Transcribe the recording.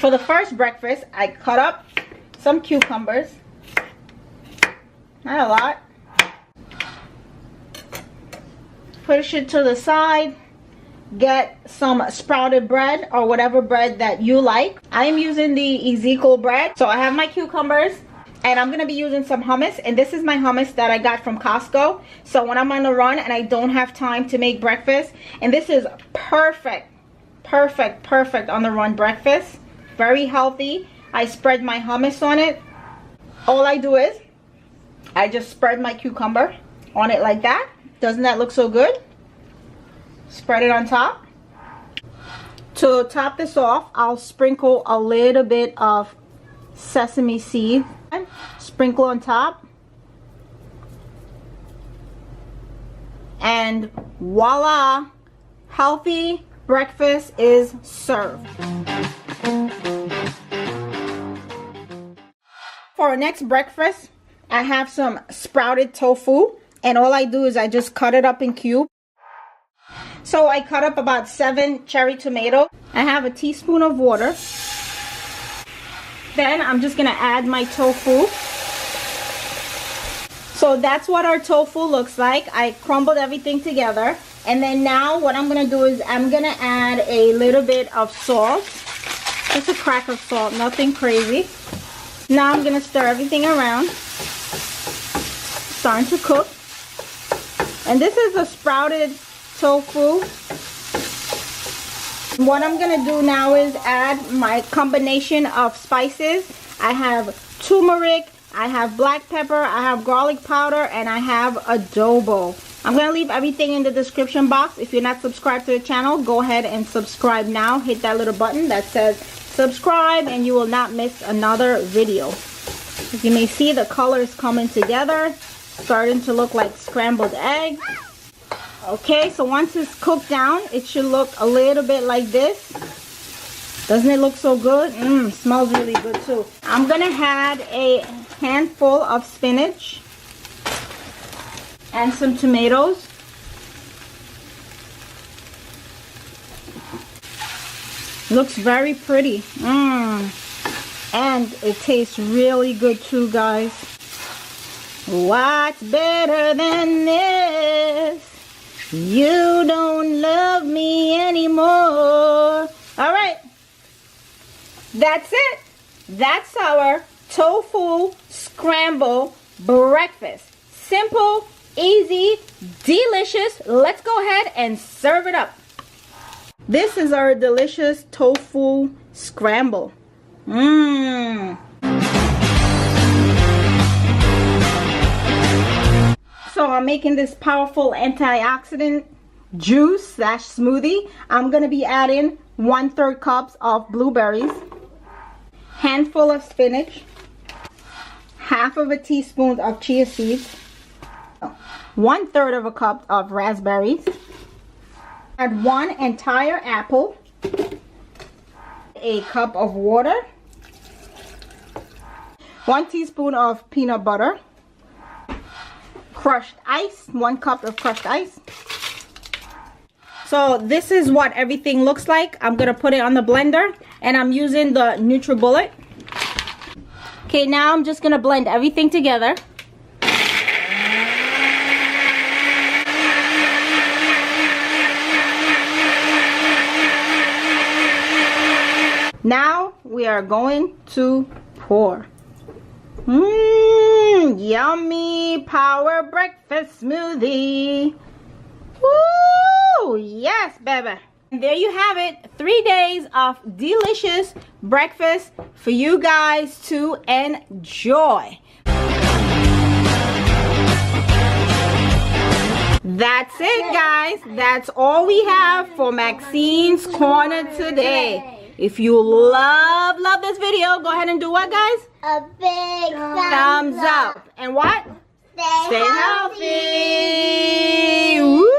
For the first breakfast, I cut up some cucumbers. Not a lot. Push it to the side. Get some sprouted bread or whatever bread that you like. I am using the Ezekiel bread. So I have my cucumbers and I'm going to be using some hummus. And this is my hummus that I got from Costco. So when I'm on the run and I don't have time to make breakfast. And this is perfect on the run breakfast. Very healthy. I spread my hummus on it. All I do is I just spread my cucumber on it like that. Doesn't that look so good? Spread it on top. To top this off, I'll sprinkle a little bit of sesame seed. Sprinkle on top. And voila! Healthy breakfast is served. For our next breakfast, I have some sprouted tofu. And all I do is I just cut it up in cubes. So I cut up about 7 cherry tomatoes. I have a teaspoon of water. Then I'm just going to add my tofu. So that's what our tofu looks like. I crumbled everything together. And then now what I'm going to do is I'm going to add a little bit of salt. Just a crack of salt, nothing crazy. Now I'm going to stir everything around. Starting to cook. And this is a sprouted tofu. What I'm going to do now is add my combination of spices. I have turmeric, I have black pepper, I have garlic powder, and I have adobo. I'm going to leave everything in the description box. If you're not subscribed to the channel, go ahead and subscribe now. Hit that little button that says subscribe and you will not miss another video. As you may see, the color is coming together. Starting to look like scrambled eggs. Okay, so once it's cooked down, it should look a little bit like this. Doesn't it look so good? Smells really good too. I'm gonna add a handful of spinach and some tomatoes. Looks very pretty. And it tastes really good too, guys. What's better than this? You don't love me anymore. Alright. That's it. That's our tofu scramble breakfast. Simple, easy, delicious. Let's go ahead and serve it up. This is our delicious tofu scramble. So I'm making this powerful antioxidant juice / smoothie. I'm going to be adding 1/3 cups of blueberries, handful of spinach, half of a teaspoon of chia seeds, 1/3 of a cup of raspberries, add 1 entire apple, a cup of water, 1 teaspoon of peanut butter, crushed ice, 1 cup of crushed ice. So this is what everything looks like. I'm gonna put it on the blender and I'm using the NutriBullet. Okay, now I'm just gonna blend everything together. Now we are going to pour. Yummy power breakfast smoothie. Woo! Yes, baby. And there you have it. 3 days of delicious breakfast for you guys to enjoy. That's it, guys. That's all we have for Maxine's Corner today. If you love this video, go ahead and do what, guys? A big thumbs up. And what? Stay healthy. Woo!